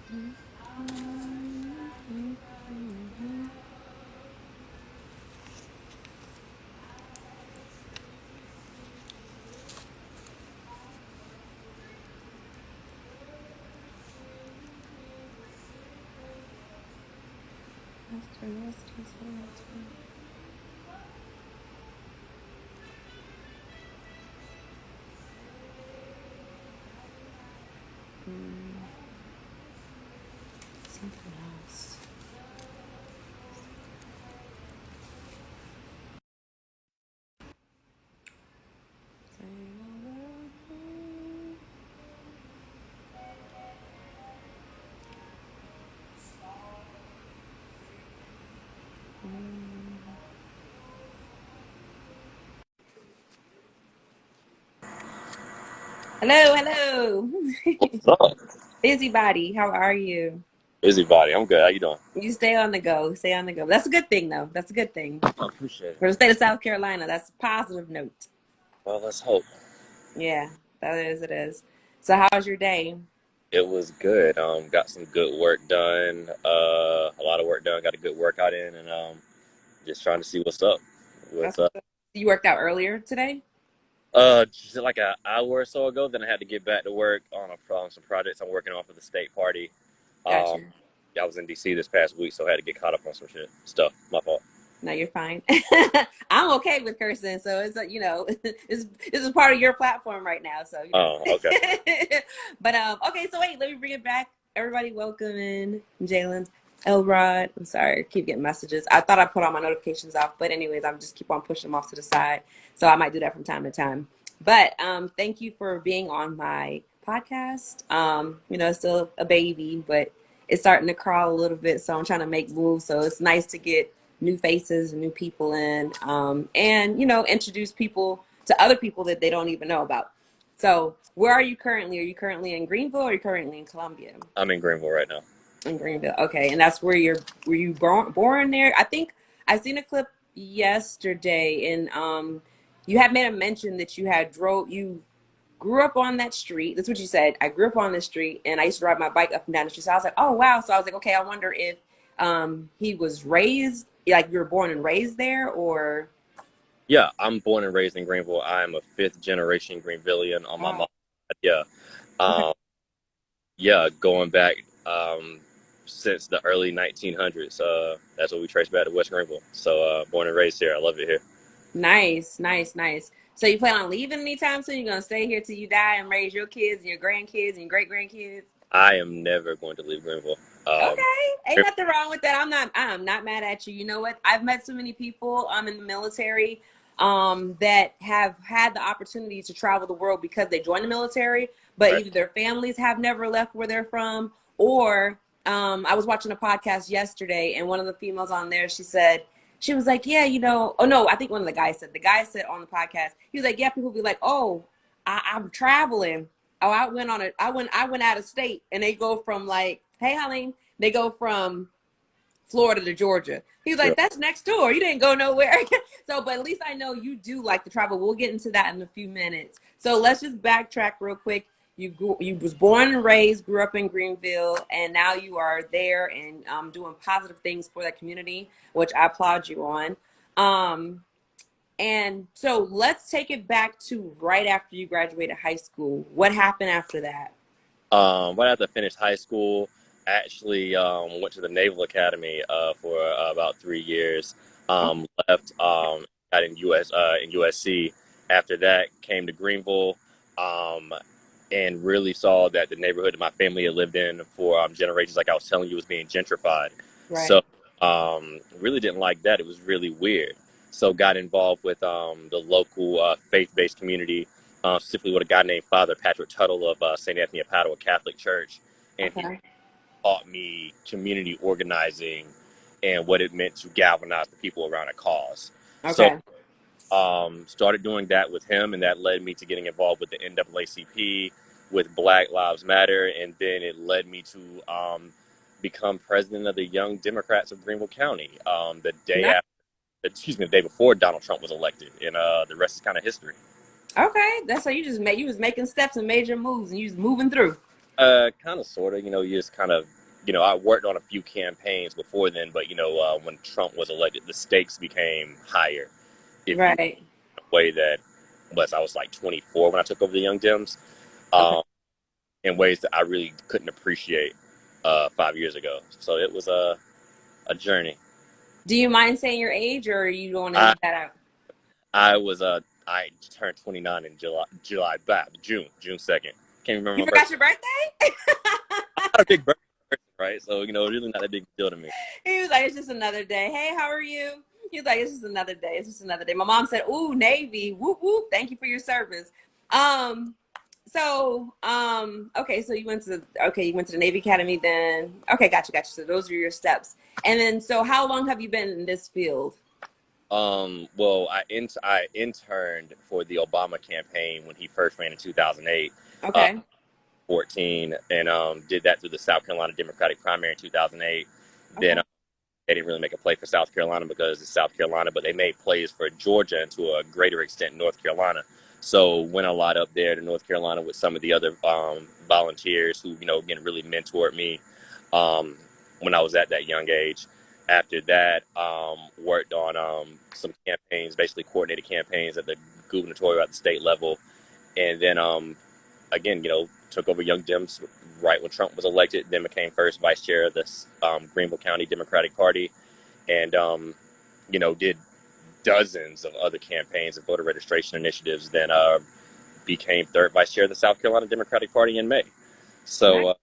Something else. Hello, hello. What's up? Busybody, how are you? Busybody. I'm good. How you doing? You stay on the go. Stay on the go. That's a good thing, though. That's a good thing. I appreciate it. For the state of South Carolina, that's a positive note. Well, let's hope. Yeah, that is, it is. So, how was your day? It was good. Got some good work done. A lot of work done. Got a good workout in, and just trying to see what's up. That's With you worked out earlier today? just like an hour or so ago. Then I had to get back to work on some projects I'm working on for the state party. Um, Gotcha. I was in DC this past week, so I had to get caught up on some stuff. My fault. No, you're fine. I'm okay with cursing, so it's this is part of your platform right now, so Oh, okay. But okay, so wait, let me bring it back. Everybody, welcome in Jalen Elrod. I'm sorry, I keep getting messages. I thought I put all my notifications off, but anyways, I'm just keep on pushing them off to the side, so I might do that from time to time. But thank you for being on my podcast. It's still a baby, but it's starting to crawl a little bit, so I'm trying to make moves. So it's nice to get new faces and new people in, and introduce people to other people that they don't even know about. So where are you currently? Are you currently in Greenville, or are you currently in Columbia? I'm in Greenville right now. In Greenville, okay. And that's where were you born there? I think I seen a clip yesterday, and you had made a mention that you grew up on that street. That's what you said. I grew up on this street, and I used to ride my bike up and down the street. So I was like, oh wow. So I was like, okay, I wonder if he was raised, like you were born and raised there, or Yeah, I'm born and raised in Greenville. I am a fifth generation Greenvillian on my oh, mom. Yeah. okay, Um, Yeah, going back since the early 1900s. That's what we trace back to West Greenville. So born and raised here. I love it here. nice, nice, nice. So you plan on leaving anytime soon? You're gonna stay here till you die and raise your kids and your grandkids and your great grandkids? I am never going to leave Greenville. Okay, ain't nothing wrong with that. I'm not mad at you. You know what? I've met so many people in the military that have had the opportunity to travel the world because they joined the military, but Right. either their families have never left where they're from, or I was watching a podcast yesterday, and one of the females on there, she was like, yeah, oh no, I think one of the guy said on the podcast, he was like, yeah, people be like, oh, I'm traveling. Oh, I went out of state, and they go from like, hey, Helene, they go from Florida to Georgia. He was Yeah. like, that's next door. You didn't go nowhere. So, but at least I know you do like to travel. We'll get into that in a few minutes. So let's just backtrack real quick. You was born and raised, grew up in Greenville, and now you are there and doing positive things for that community, which I applaud you on. Um, and so let's take it back to right after you graduated high school. What happened after that? Right after I finished high school, I actually went to the Naval Academy for about 3 years. Oh, Left got in USC. After that, came to Greenville. Um, and really saw that the neighborhood that my family had lived in for generations, like I was telling you, was being gentrified. right. So really didn't like that. It was really weird. So got involved with the local faith-based community, specifically with a guy named Father Patrick Tuttle of St. Anthony of Padua Catholic Church. And he Okay. taught me community organizing and what it meant to galvanize the people around a cause. So Okay. started doing that with him, and that led me to getting involved with the NAACP, with Black Lives Matter, and then it led me to become president of the Young Democrats of Greenville County the day Nice. after, the day before Donald Trump was elected, and the rest is kind of history. Okay. That's how you was making steps and major moves and you was moving through. Kind of, sort of, you just kind of I worked on a few campaigns before then, but when Trump was elected, the stakes became higher. If you Right. way that was I was like 24 when I took over the Young Dems, Okay. um, in ways that I really couldn't appreciate 5 years ago. So it was a journey. Do you mind saying your age, or you don't want to I leave that out? I turned 29 in June 2nd. Can't remember You my birthday. forgot your birthday? I'm not a big birthday person, right? So really not a big deal to me. He was like, it's just another day. Hey, how are you? He was like, it's just another day. It's just another day. My mom said, ooh, Navy. Whoop, whoop. Thank you for your service. Um, okay, so you went to the Navy Academy then. Okay, gotcha. So those are your steps. And then, so how long have you been in this field? Well, I interned for the Obama campaign when he first ran in 2008, uh, Okay. 14, and did that through the South Carolina Democratic primary in 2008. Then Okay. they didn't really make a play for South Carolina because it's South Carolina, but they made plays for Georgia and to a greater extent North Carolina. So went a lot up there to North Carolina with some of the other volunteers who again really mentored me um, when I was at that young age. After that, worked on some campaigns, basically coordinated campaigns at the gubernatorial at the state level, and then again, took over Young Dems right when Trump was elected, then became first vice chair of the Greenville County Democratic Party, and did dozens of other campaigns and voter registration initiatives. Then became third vice chair of the South Carolina Democratic Party in May. Nice. So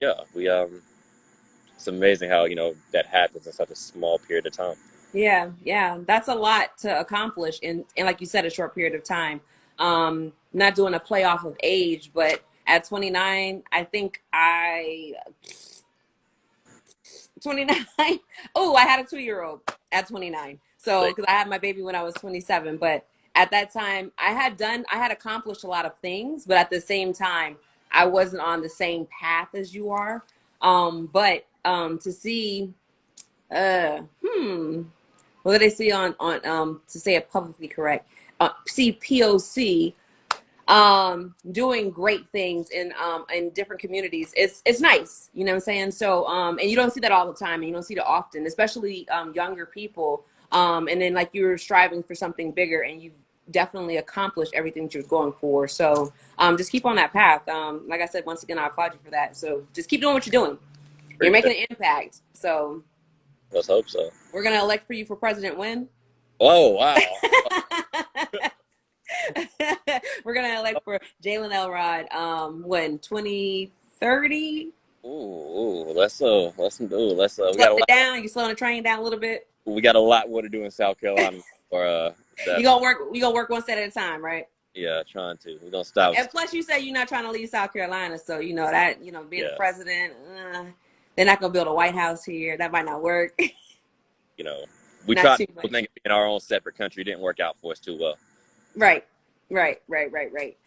yeah, we it's amazing how that happens in such a small period of time. Yeah. That's a lot to accomplish in like you said, a short period of time. Not doing a play off of age, but at 29, I think 29. Oh, I had a 2-year-old at 29. So, Like, because I had my baby when I was 27, but at that time, I had accomplished a lot of things, but at the same time, I wasn't on the same path as you are. But to see, uh, hmm, what did they see on to say it publicly correct? See POC doing great things in different communities. It's nice, you know what I'm saying? So and you don't see that all the time, and you don't see that often, especially younger people. And then like you're striving for something bigger, and you've definitely accomplished everything that you're going for. So just keep on that path. Like I said, once again, I applaud you for that. So just keep doing what you're doing. You're appreciate making it. an impact. So Let's hope so. we're gonna elect for you for president when? Oh wow. We're gonna elect for Jalen Elrod when 2030. We Slowing got a it lot. down. You slowing the train down a little bit. We got a lot more to do in South Carolina for that. You gonna work. We gonna work one step at a time, right? Yeah, trying to. We're gonna stop. And plus, you say you're not trying to leave South Carolina, so you know that being the Yeah, president, they're not gonna build a White House here. That might not work. you know, we Not tried too to much. think of being our own separate country. It didn't work out for us too well. Right. Right.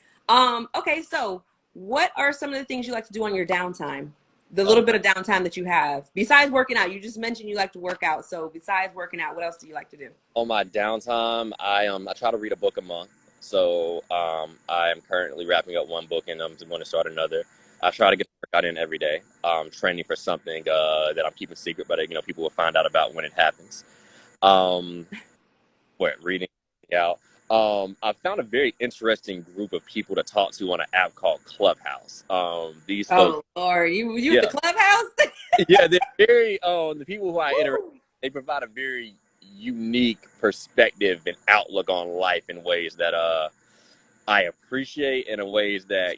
Okay, so what are some of the things you like to do on your downtime? The little Um, bit of downtime that you have. Besides working out, you just mentioned you like to work out. So besides working out, what else do you like to do? on my downtime, I try to read a book a month. So I am currently wrapping up one book and I'm going to start another. I try to get the workout in every day. Training for something that I'm keeping secret, but people will find out about when it happens. Um, reading out. I found a very interesting group of people to talk to on an app called Clubhouse. These folks, Oh Lord, you at the yeah, clubhouse? yeah, they're very the people who I interact, Woo. they provide a very unique perspective and outlook on life in ways that I appreciate and in ways that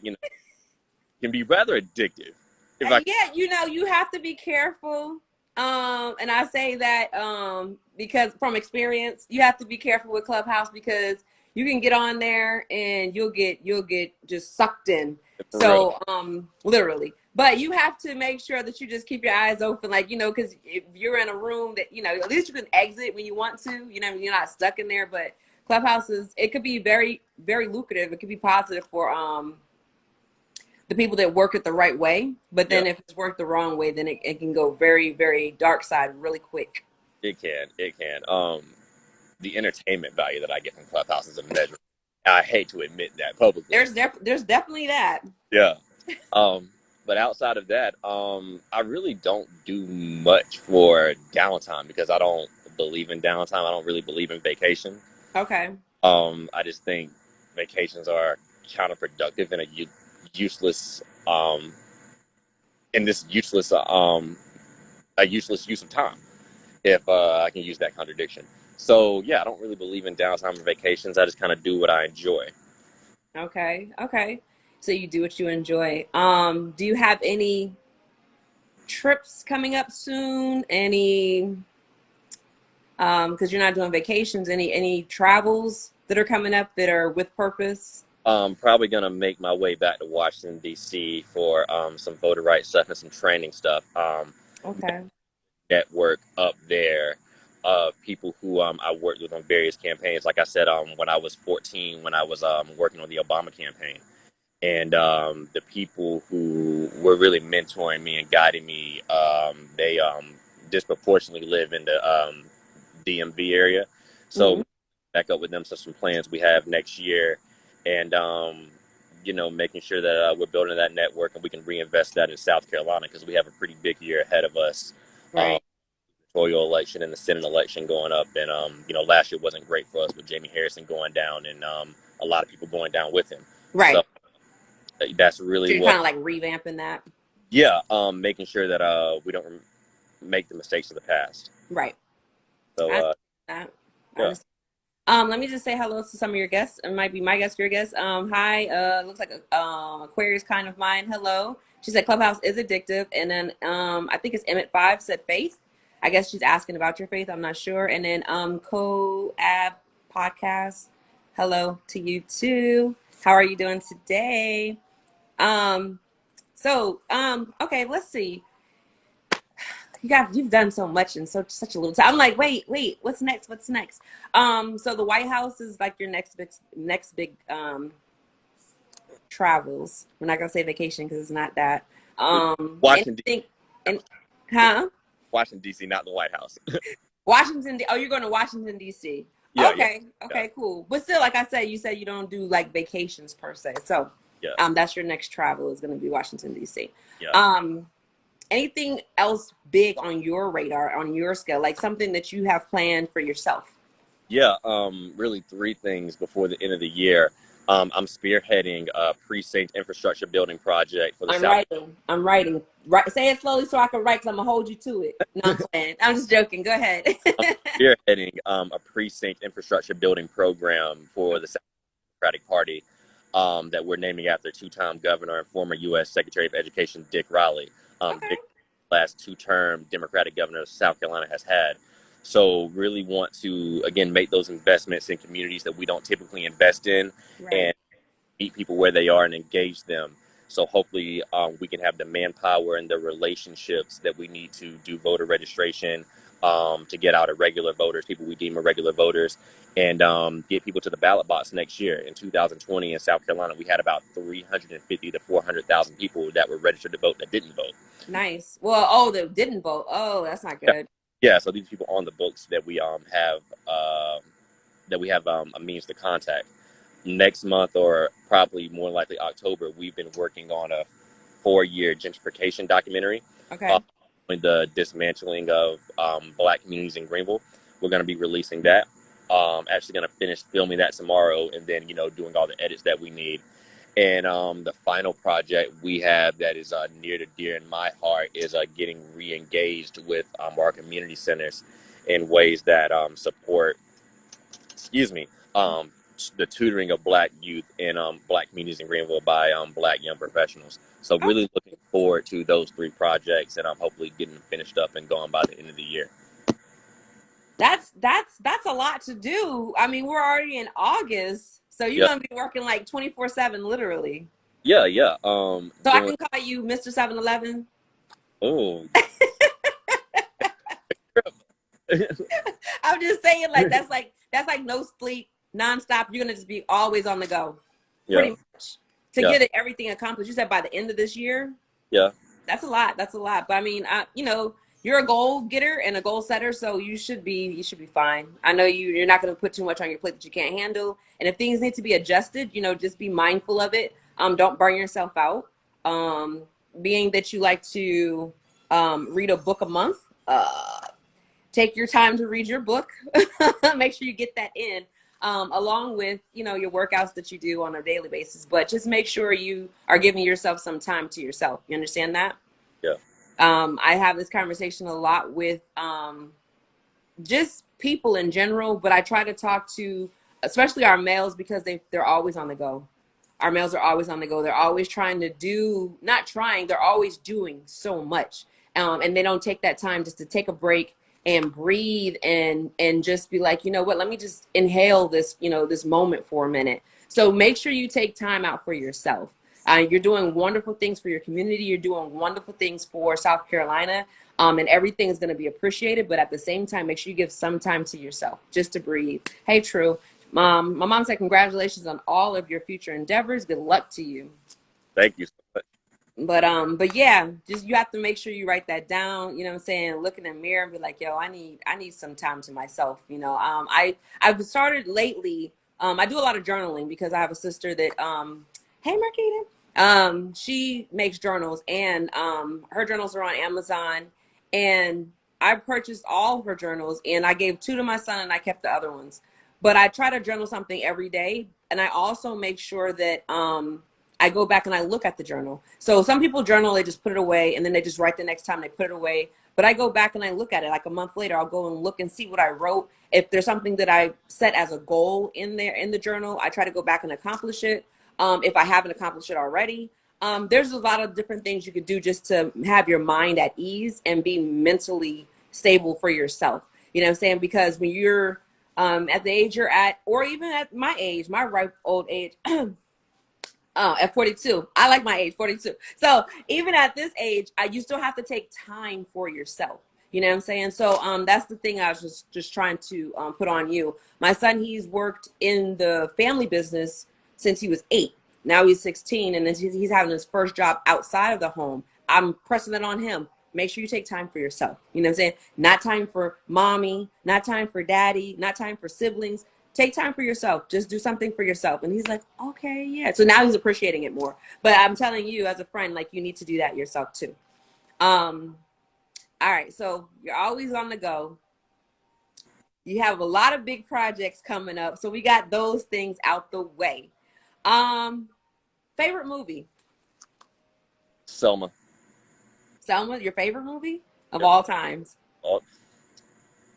can be rather addictive. If I Yeah, you have to be careful. And I say that because from experience, you have to be careful with Clubhouse because you can get on there and you'll get just sucked in. for real, So literally. But you have to make sure that you just keep your eyes open, like, because if you're in a room that, at least you can exit when you want to, you're not stuck in there. But Clubhouse it could be very, very lucrative. It could be positive for the people that work it the right way. But yeah, then if it's worked the wrong way, then it can go very, very dark side really quick. it can. The entertainment value that I get from Clubhouse is immeasurable. I hate to admit that publicly. There's definitely that. Yeah. Um, But outside of that, I really don't do much for downtime because I don't believe in downtime. I don't really believe in vacation. Okay. I just think vacations are counterproductive and useless, in this useless, a useless use of time. If I can use that contradiction. So yeah, I don't really believe in downtime or vacations. I just kind of do what I enjoy. Okay. Okay. So you do what you enjoy. Do you have any trips coming up soon? Any because you're not doing vacations, any travels that are coming up that are with purpose? Probably gonna make my way back to Washington D.C. for some voter rights stuff and some training stuff. Okay. Network up there of people who I worked with on various campaigns. Like I said, when I was 14, when I was working on the Obama campaign, and the people who were really mentoring me and guiding me, they disproportionately live in the DMV area. So Hmm. back up with them. So some plans we have next year, and making sure that we're building that network and we can reinvest that in South Carolina because we have a pretty big year ahead of us. Um, Right. Royal election and the Senate election going up, and last year wasn't great for us with Jamie Harrison going down and a lot of people going down with him. So Right. that's really So you're what, kind of like revamping that. yeah, making sure that we don't make the mistakes of the past. Right. So I understand that. I yeah. understand. Let me just say hello to some of your guests. It might be my guest, your guest. Hi, looks like a Aquarius kind of mind. Hello. She said Clubhouse is addictive. And then I think it's Emmett5 said faith. I guess she's asking about your faith. I'm not sure. And then Co-Ab Podcast. Hello to you too. How are you doing today? Um, okay, let's see. You've done so much in such a little time. I'm like, wait, what's next? What's next? So the White House is like your next big travels. We're not gonna say vacation because it's not that. Washington, Anything and huh? Washington D.C., not the White House. Oh, you're going to Washington D.C. Yeah, yeah, Okay, yeah, okay, cool. But still, like I said, you said you don't do like vacations per se. So, yeah, that's your next travel is going to be Washington D.C. yeah. Um, anything else big on your radar, on your scale, like something that you have planned for yourself? Yeah, really three things before the end of the year. I'm spearheading a precinct infrastructure building project for the I'm South. writing. I'm writing. Right. Say it slowly so I can write because I'm gonna hold you to it. No, I'm playing. I'm just joking. Go ahead. I'm spearheading a precinct infrastructure building program for the South Democratic Party that we're naming after two-time governor and former U.S. Secretary of Education Dick Riley. Okay. Dick, last two-term Democratic governor South Carolina has had. So really want to, again, make those investments in communities that we don't typically invest in Right. and meet people where they are and engage them. So hopefully we can have the manpower and the relationships that we need to do voter registration, to get out irregular voters, people we deem irregular voters, and get people to the ballot box next year. In 2020 in South Carolina, we had about 350 to 400,000 people that were registered to vote that didn't vote. Nice. Well, oh, they didn't vote. Oh, that's not Yeah, good. yeah. So these people on the books that we have a means to contact. Next month, or probably more likely October, we've been working on a 4-year gentrification documentary uh, Okay. on the dismantling of Black communities in Greenville. We're going to be releasing that. Actually going to finish filming that tomorrow, and then doing all the edits that we need. And the final project we have that is near to dear in my heart is getting re-engaged with our community centers in ways that support, excuse me, the tutoring of Black youth in Black communities in Greenville by Black young professionals. So Oh, really looking forward to those three projects, and I'm hopefully getting them finished up and going by the end of the year. that's a lot to do. I mean, we're already in August, so you're Yeah, gonna be working like 24/7, literally. yeah, yeah. So I Doing. can call you Mr. 7-Eleven. Oh. I'm just saying, like that's like no sleep, nonstop. You're gonna just be always on the go, Yeah, pretty much, to yeah, get everything accomplished. You said by the end of this year. yeah, That's a lot. That's a lot. But I mean, you're a goal getter and a goal setter, so you should be fine. I know you're not going to put too much on your plate that you can't handle. And if things need to be adjusted, just be mindful of it. Don't burn yourself out. Um, being that you like to read a book a month, take your time to read your book. Make sure you get that in, along with, your workouts that you do on a daily basis. But just make sure you are giving yourself some time to yourself. You understand that? Yeah. I have this conversation a lot with just people in general, but I try to talk to especially our males because they're always on the go. Our males are always on the go. They're always trying to do, not trying, they're always doing so much. And they don't take that time just to take a break and breathe and just be like, you know what, let me just inhale this, this moment for a minute. So make sure you take time out for yourself. You're doing wonderful things for your community. You're doing wonderful things for South Carolina. And everything is going to be appreciated. But at the same time, make sure you give some time to yourself just to breathe. Hey, True. My mom said, congratulations on all of your future endeavors. Good luck to you. Thank you so much. But yeah, just you have to make sure you write that down. You know what I'm saying? Look in the mirror and be like, yo, I need some time to myself. I've started lately. I do a lot of journaling because I have a sister that hey Marquita. She makes journals and her journals are on Amazon, and I purchased all of her journals and I gave 2 to my son and I kept the other ones. But I try to journal something every day, and I also make sure that I go back and I look at the journal. So some people journal, they just put it away and then they just write the next time they put it away. But I go back and I look at it like a month later. I'll go and look and see what I wrote. If there's something that I set as a goal in there in the journal, I try to go back and accomplish it. If I haven't accomplished it already, there's a lot of different things you could do just to have your mind at ease and be mentally stable for yourself. You know what I'm saying? Because when you're at the age you're at, or even at my age, my ripe old age, at 42. I like my age, 42. So even at this age, you still have to take time for yourself. You know what I'm saying? So that's the thing I was just trying to put on you. My son, he's worked in the family business since he was 8. Now he's 16, and then he's having his first job outside of the home. I'm pressing it on him. Make sure you take time for yourself. You know what I'm saying? Not time for mommy, not time for daddy, not time for siblings. Take time for yourself. Just do something for yourself. And he's like, okay, yeah. So now he's appreciating it more. But I'm telling you as a friend, like, you need to do that yourself too. All right. So you're always on the go. You have a lot of big projects coming up. So we got those things out the way. Favorite movie? Selma. Selma, your favorite movie of Yeah. all times? Oh,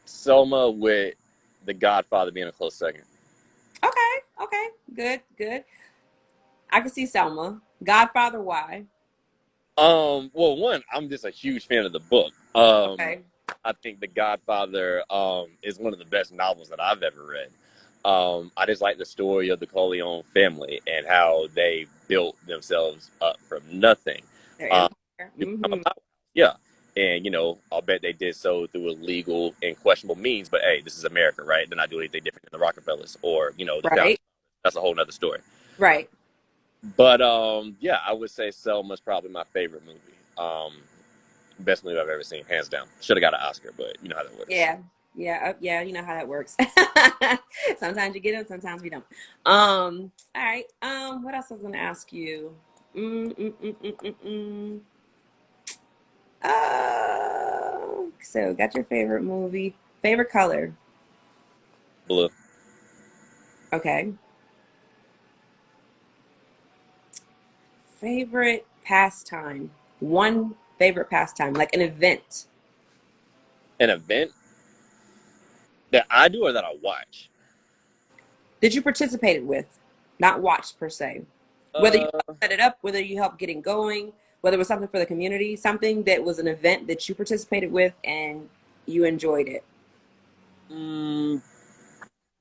Selma with The Godfather being a close second. Okay. Good. I can see Selma. Godfather, why? Well, one, I'm just a huge fan of the book. Okay. I think The Godfather is one of the best novels that I've ever read. I just like the story of the Corleone family and how they built themselves up from nothing. Their Um, empire. to become a power. Yeah. And, I'll bet they did so through illegal and questionable means, but hey, this is America, right? They're not doing anything different than the Rockefellers or, the founders. Right. That's a whole nother story. Right. But yeah, I would say Selma's probably my favorite movie. Best movie I've ever seen, hands down. Should have got an Oscar, but you know how that works. Yeah. You know how that works. Sometimes you get them, sometimes we don't. All right. What else I was gonna ask you? Mm, mm, mm, mm, mm, mm. So got your favorite movie, favorite color. Blue. Okay. Favorite pastime. One favorite pastime, like an event. An event that I do or that I watch? Did you participate with? Not watched per se. Whether you Uh, helped set it up, whether you helped getting going, whether it was something for the community, something that was an event that you participated with and you enjoyed it. mm,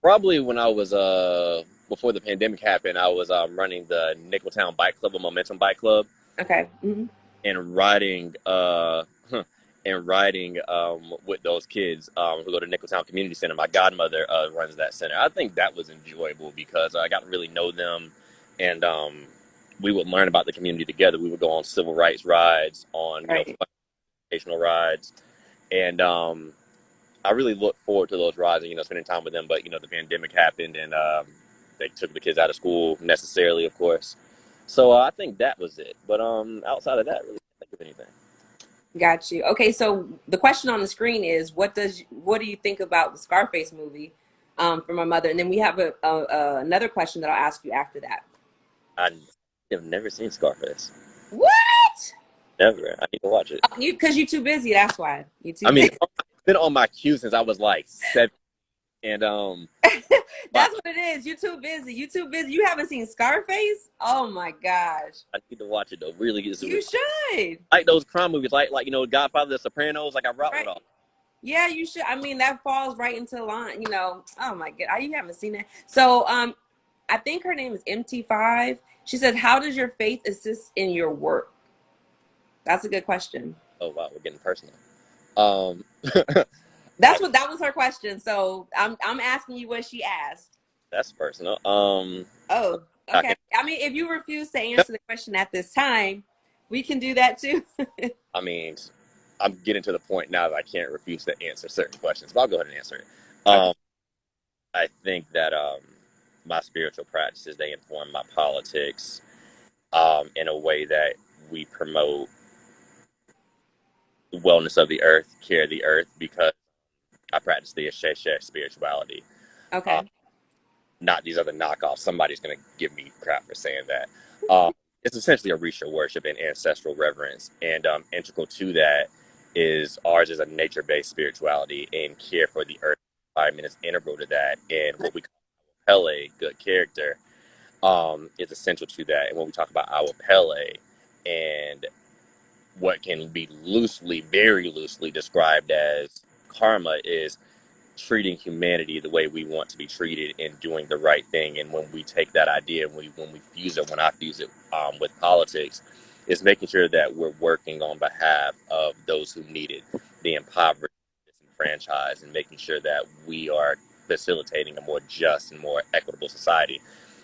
Probably when I was before the pandemic happened, I was running the Nickeltown Bike Club, a Momentum Bike Club, Okay. Mm-hmm. and riding with those kids who go to Nickeltown Community Center. My godmother runs that center. I think that was enjoyable because I got to really know them, and we would learn about the community together. We would go on civil rights rides, on Right. educational rides, and I really look forward to those rides and spending time with them. But the pandemic happened, and they took the kids out of school necessarily, of course. So I think that was it. But outside of that, really. Got you. Okay, so the question on the screen is, what do you think about the Scarface movie, from my mother? And then we have another question that I'll ask you after that. I have never seen Scarface. What? Never. I need to watch it. You because you're too busy. That's why you're too I mean, busy. it's been on my queue since I was like 7, and but That's what it is. You're too busy. You too busy. You haven't seen Scarface? Oh my gosh. I need to watch it though. Really, it's You should. like those crime movies, like Godfather, The Sopranos. Like I rock with Right. all. Yeah, you should. I mean, that falls right into line. Oh my god, you haven't seen it. So, I think her name is MT5. She said, "How does your faith assist in your work?" That's a good question. Oh wow, we're getting personal. Um, That was her question. So I'm asking you what she asked. that's personal. Oh, I okay. I mean, if you refuse to answer the question at this time, we can do that too. I mean, I'm getting to the point now that I can't refuse to answer certain questions, but I'll go ahead and answer it. Okay. I think that my spiritual practices, they inform my politics in a way that we promote the wellness of the earth, care of the earth, because I practice the Ashe spirituality, uh, Okay. not these other knockoffs. Somebody's going to give me crap for saying that. It's essentially a Orisha worship and ancestral reverence, and integral to that is ours is a nature-based spirituality, and care for the earth environment is integral to that, and what we call Pele, good character, is essential to that. And when we talk about our Pele and what can be loosely, very loosely described as karma, is treating humanity the way we want to be treated and doing the right thing. And when we take that idea, when we fuse it, when I fuse it with politics, is making sure that we're working on behalf of those who need it, the impoverished, disenfranchised, and making sure that we are facilitating a more just and more equitable society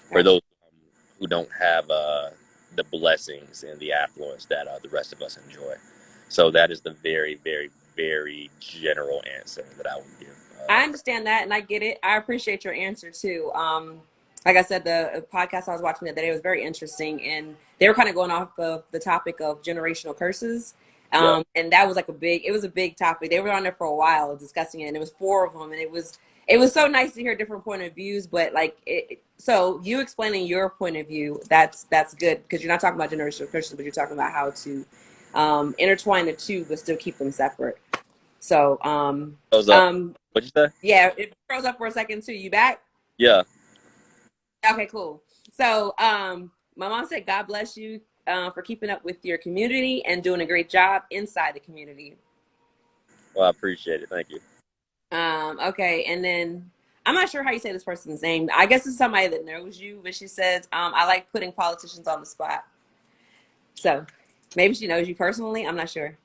for Gotcha. those who don't have the blessings and the affluence that the rest of us enjoy. So that is the very, very, very general answer that I would give. I understand that and I get it. I appreciate your answer too. Like I said, the podcast I was watching the other day was very interesting, and they were kind of going off of the topic of generational curses. Yeah. And that was like it was a big topic. They were on there for a while discussing it, and it was four of them, and it was so nice to hear different point of views. But so you explaining your point of view, that's good because you're not talking about generational curses, but you're talking about how to intertwine the two, but still keep them separate. So, Goes up. What'd you say? yeah, it froze up for a second too. You back? Yeah. Okay, cool. So, my mom said, God bless you for keeping up with your community and doing a great job inside the community. Well, I appreciate it. Thank you. Okay, and then I'm not sure how you say this person's name. I guess it's somebody that knows you, but she says, I like putting politicians on the spot. So maybe she knows you personally. I'm not sure.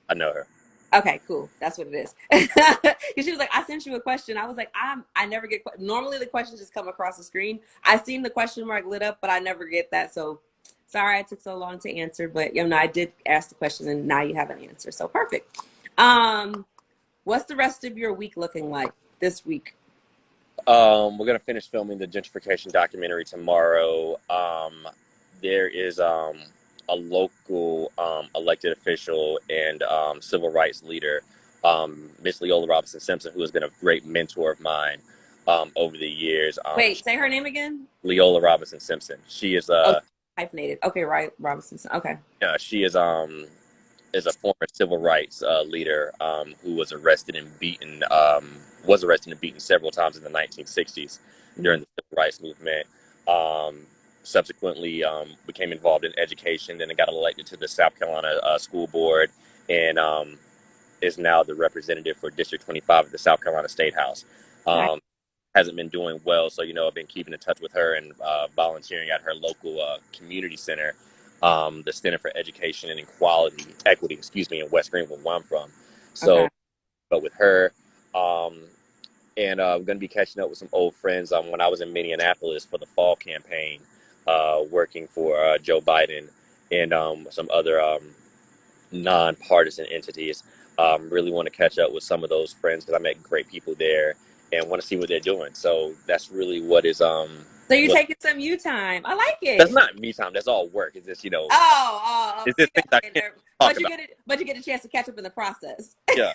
I know her. Okay, cool. That's what it is. Because she was like, I sent you a question. I was like, I never get normally the questions just come across the screen. I seen the question mark lit up, but I never get that. So sorry I took so long to answer, but I did ask the question and now you have an answer. So perfect. What's the rest of your week looking like this week? We're gonna finish filming the gentrification documentary tomorrow. There is a local elected official and civil rights leader, Miss Leola Robinson Simpson, who has been a great mentor of mine over the years. Wait, say her name again. Leola Robinson Simpson. She is Oh, hyphenated. Okay, right, Robinson. Okay. she is a former civil rights leader who was arrested and beaten several times in the 1960s during the civil rights movement. Subsequently became involved in education, then it got elected to the South Carolina school board, and is now the representative for District 25 at the South Carolina State House. Nice. Hasn't been doing well, so I've been keeping in touch with her and volunteering at her local community center, the Center for Education and Equity, in West Greenville, where I'm from. So, Okay. but with her, and I'm going to be catching up with some old friends. When I was in Minneapolis for the fall campaign, working for Joe Biden and some other nonpartisan entities. Really want to catch up with some of those friends because I met great people there and want to see what they're doing. So that's really what is So you're Look, taking some you time. I like that's it. not me time. That's all work. It's just, it's Okay, just things I okay, can't there. talk about. But you get a chance to catch up in the process. Yeah,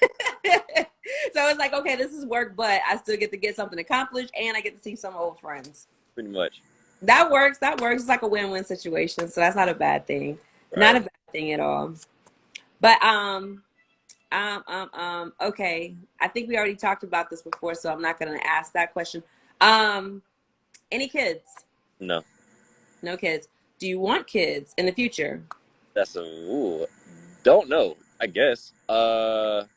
So it's like, okay, this is work, but I still get to get something accomplished, and I get to see some old friends. pretty much. That works. That works. It's like a win-win situation. So that's not a bad thing. Not Right. a bad thing at all. But okay. I think we already talked about this before, so I'm not gonna ask that question. Um, any kids? No, No kids. Do you want kids in the future? that's don't know. I guess. One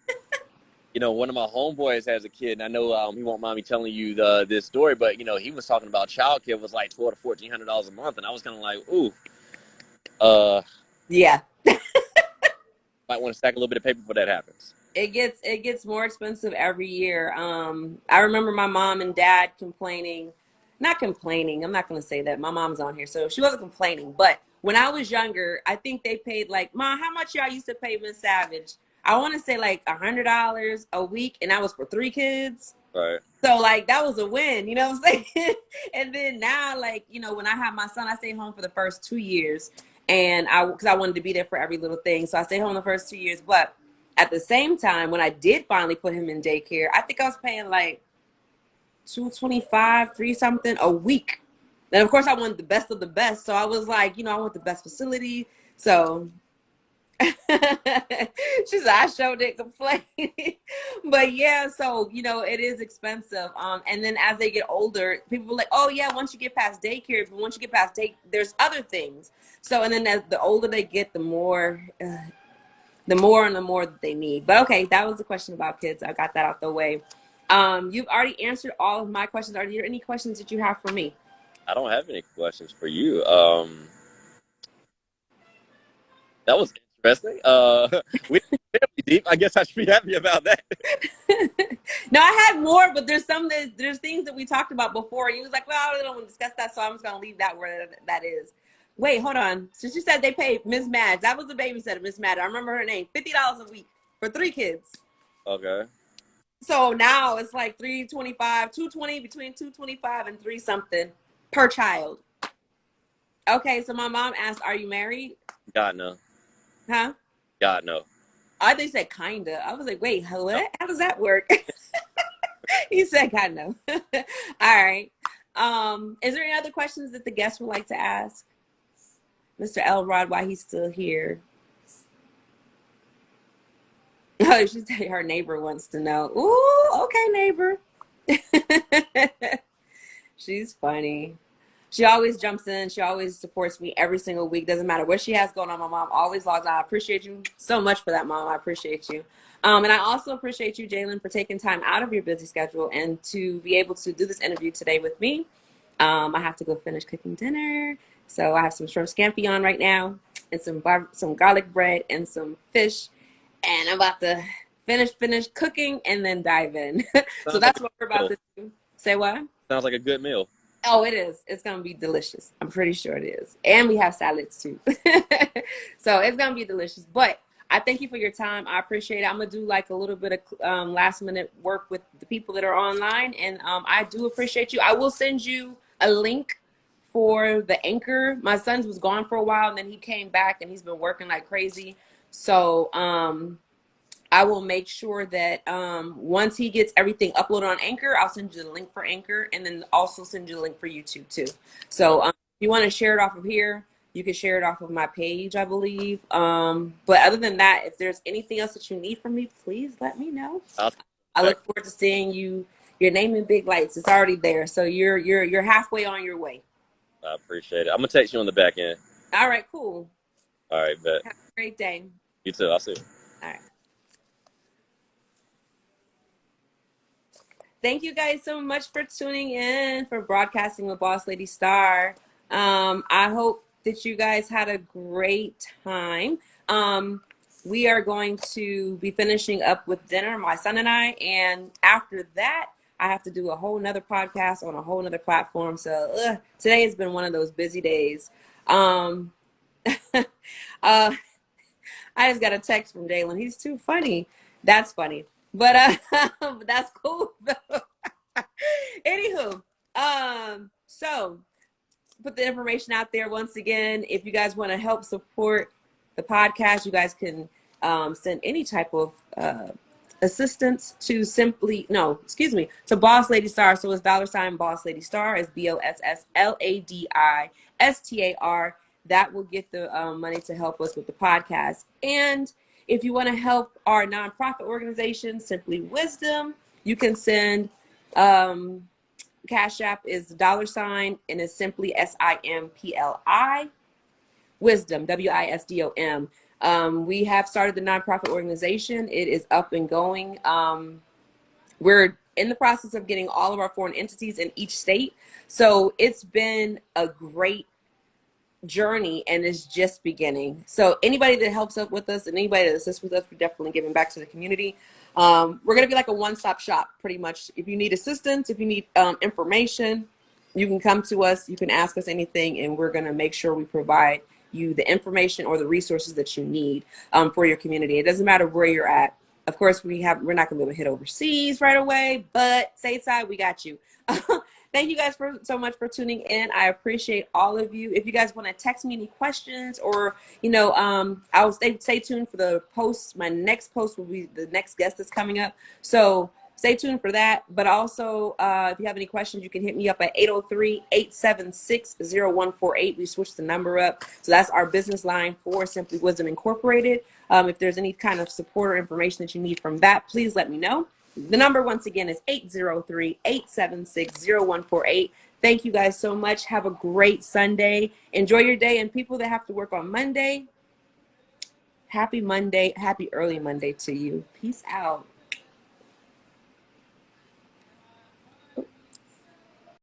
of my homeboys has a kid, and I know he won't mind me telling you this story, but he was talking about childcare was like $1,200 to $1,400 a month, and I was kind of like, ooh, uh, Yeah. might want to stack a little bit of paper before that happens. It gets more expensive every year. I remember my mom and dad complaining, not complaining. I'm not going to say that. My mom's on here, so she wasn't complaining. But when I was younger, I think they paid like, Mom, how much y'all used to pay Miss Savage? I want to say like $100 a week, and that was for 3 kids. Right. So like that was a win, you know what I'm saying? And then now, like, when I had my son, I stayed home for the first 2 years, and because I wanted to be there for every little thing. So I stayed home the first 2 years. But at the same time, when I did finally put him in daycare, I think I was paying like 225, three something a week. And of course I wanted the best of the best. So I was like, I want the best facility. So she said I sure didn't complain. But yeah, so it is expensive. And then as they get older, people are like, oh yeah, once you get past daycare, but once you get past day, there's other things. So and then as the older they get, the more and the more that they need. But okay, that was the question about kids. I got that out the way. You've already answered all of my questions. Are there any questions that you have for me? I don't have any questions for you. That was interesting. We fairly deep. I guess I should be happy about that. No, I had more, but there's things that we talked about before. And he was like, well, I really don't want to discuss that, so I'm just gonna leave that where that is. Wait, hold on. So she said they paid Miss Madge. That was the babysitter, Miss Madge. I remember her name. $50 a week for 3 kids. Okay. So now it's like 325, 220, between 225 and 3 something per child. Okay, so my mom asked, "Are you married?" God no. Huh? God no. They said kinda. I was like, "Wait, No. what? How does that work?" He said kinda. All right. Is there any other questions that the guests would like to ask Mr. Elrod while he's still here? Oh, she said her neighbor wants to know. Ooh, okay, neighbor. She's funny. She always jumps in. She always supports me every single week. Doesn't matter what she has going on. My mom always logs on. I appreciate you so much for that, Mom. I appreciate you. And I also appreciate you, Jalen, for taking time out of your busy schedule and to be able to do this interview today with me. I have to go finish cooking dinner. So I have some shrimp scampi on right now and some garlic bread and some fish. And I'm about to finish cooking and then dive in. So Sounds like that's a what we're good about meal. to do. Say what? Sounds like a good meal. Oh, it is. It's gonna be delicious. I'm pretty sure it is. And we have salads too. So it's gonna be delicious. But I thank you for your time. I appreciate it. I'm gonna do like a little bit of last minute work with the people that are online, and I do appreciate you. I will send you a link for the anchor. My son's was gone for a while, and then he came back, and he's been working like crazy. So I will make sure that once he gets everything uploaded on Anchor, I'll send you the link for Anchor, and then also send you the link for YouTube too. So if you want to share it off of here, you can share it off of my page, I believe. But other than that, if there's anything else that you need from me, please let me know. I look forward to seeing your name in big lights. It's already there, so you're halfway on your way. I appreciate it. I'm gonna text you on the back end. All right, cool. All right, bet. Have a great day. You too. I'll see you. All right. Thank you guys so much for tuning in for Broadcasting with Boss Lady Star. I hope that you guys had a great time. We are going to be finishing up with dinner, my son and I, and after that, I have to do a whole nother podcast on a whole nother platform. So today has been one of those busy days. I just got a text from Jalen. He's too funny. That's funny. But that's cool. Anywho, So put the information out there once again. If you guys want to help support the podcast, you guys can send any type of assistance to to Boss Lady Star. So it's $ Boss Lady Star. It's BOSSLADISTAR. That will get the money to help us with the podcast. And if you want to help our nonprofit organization, Simply Wisdom, you can send Cash App is $ and it's simply SIMPLI Wisdom, WISDOM. We have started the nonprofit organization. It is up and going. We're in the process of getting all of our foreign entities in each state. So it's been a great journey and it's just beginning. So anybody that helps up with us and anybody that assists with us, we're definitely giving back to the community. We're going to be like a one-stop shop pretty much. If you need assistance, if you need information, you can come to us, you can ask us anything, and we're going to make sure we provide you the information or the resources that you need for your community. It doesn't matter where you're at. Of course, we're not going to be able to hit overseas right away, but stateside, we got you. Thank you guys so much for tuning in. I appreciate all of you. If you guys want to text me any questions or, I'll stay tuned for the post. My next post will be the next guest that's coming up. So stay tuned for that. But also, if you have any questions, you can hit me up at 803-876-0148. We switched the number up. So that's our business line for Simply Wisdom Incorporated. If there's any kind of support or information that you need from that, please let me know. The number once again is 803-876-0148. Thank you guys so much. Have a great Sunday. Enjoy your day. And people that have to work on Monday, happy Monday, happy early Monday to you. Peace out.